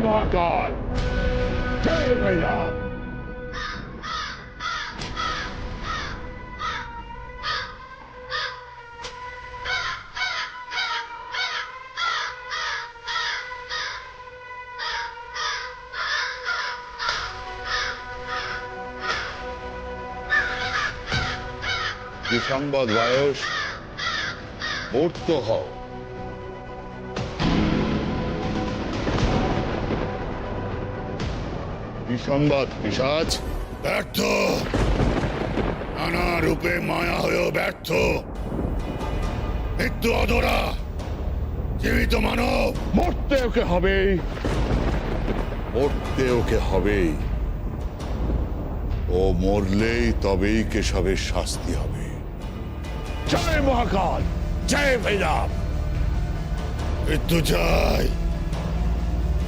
মহাকাল, জয় ভৈরব। কি সংবাদ বয়স? মূর্ত হও। কি সংবাদ পিশাচ? ব্যর্থ, নানা রূপে মায়া হয়েও ব্যর্থ। মৃত্যু অধরা, জীবিত মানব। মরতে ওকে হবেই, মরতে ওকে হবেই। ও মরলেই তবেই কেশবের শাস্তি হবে। জয় মহাকাল, জয় ভৈরব। মৃত্যু চাই,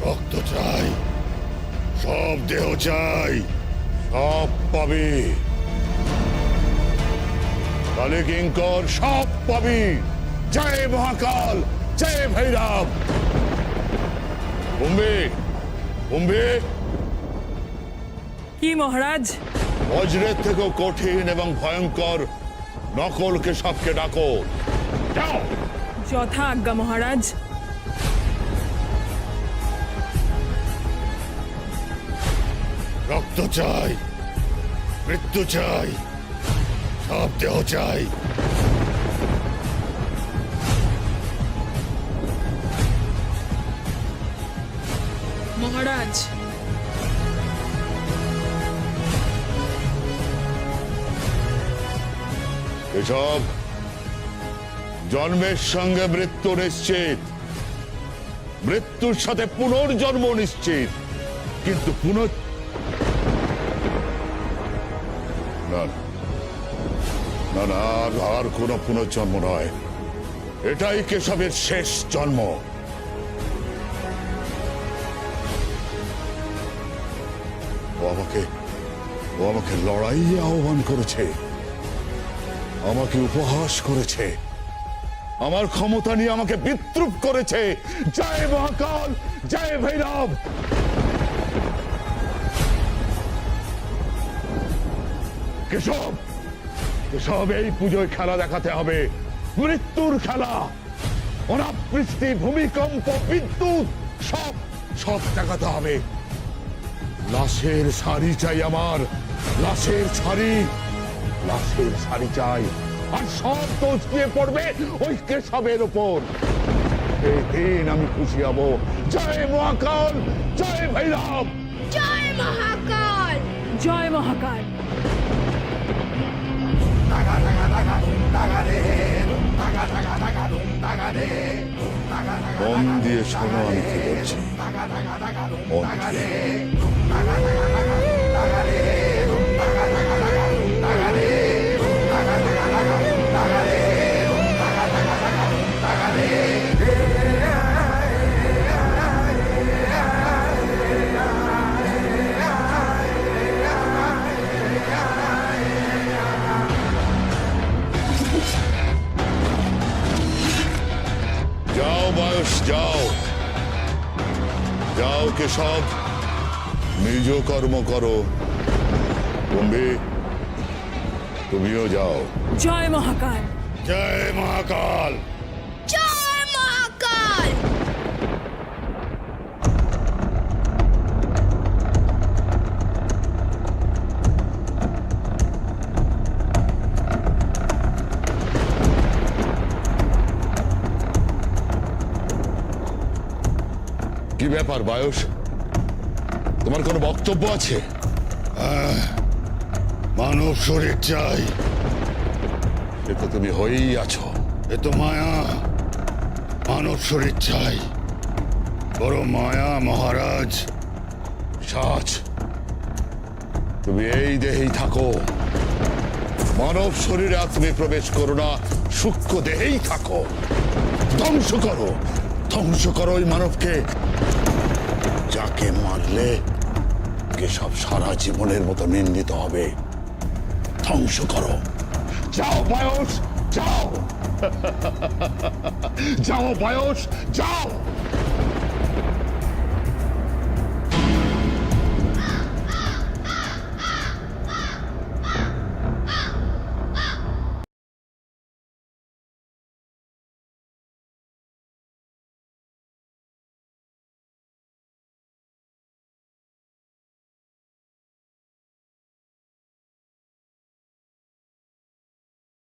রক্ত চাই, সব দেহ চাই। সব পাবি, কালে কিঙ্কর সব পাবি। জয় মহাকাল, জয় ভৈরব। কুম্ভে, কুম্ভে, কি মহারাজ? বজ্রের থেকেও কঠিন এবং ভয়ঙ্কর নকল কেশবকে ডাকো। যাও। যথা আজ্ঞা মহারাজ। রক্ত চাই, মৃত্যু চাই, সব দেহ চাই। মহারাজ, এসব জন্মের সঙ্গে মৃত্যু নিশ্চিত, মৃত্যুর সাথে পুনর্জন্ম নিশ্চিত, কিন্তু না না না, আর কোনো পুনর্জন্ম নয়। এটাই কেশবের শেষ জন্ম। ও আমাকে লড়াইয়ে আহ্বান করেছে, আমাকে উপহাস করেছে, আমার ক্ষমতা নিয়ে আমাকে বিদ্রুপ করেছে। জয় মহাকাল, জয় ভৈরব। কেশব, কেশব, এই পুজোয় খেলা দেখাতে হবে, মৃত্যুর খেলা। অনাবৃষ্টি, ভূমিকম্প, বিদ্যুৎ, সব সব দেখাতে হবে। লাশের শাড়ি চাই আমার, লাশের শাড়ি, লাশের শাড়ি চাই। আর সব দোষ দিয়ে পড়বে ওই কেশবের ওপর। এই দিন আমি খুশি হব। জয় মহাকাল, জয় ভৈরব। জয় মহাকাল, জয় মহাকাল। মন দিয়ে শোনো আমি কি বলছি, মন দিয়ে। যাও বয়স, যাও যাও কেশব, নিজ কর্ম করো। কুম্ভী, তুমিও যাও। জয় মহাকাল। জয় মহাকাল। জয় মহাকাল। কি ব্যাপার বয়স, তোমার কোনো বক্তব্য আছে? মানব শরীর চাই। সে তো তুমি হয়েই আছো। এ তো মায়া, মানব শরীর চাই। বড় মায়া মহারাজ। সাজ, তুমি এই দেহেই থাকো, মানব শরীরে আর তুমি প্রবেশ করো না, সূক্ষ্ম দেহেই থাকো। ধ্বংস করো, ধ্বংস করো ওই মানবকে, যাকে মারলে কেশব সারা জীবনের মতো নিন্দিত হবে। ধ্বংস করো। যাও বয়স, যাও। যাও বয়স, যাও।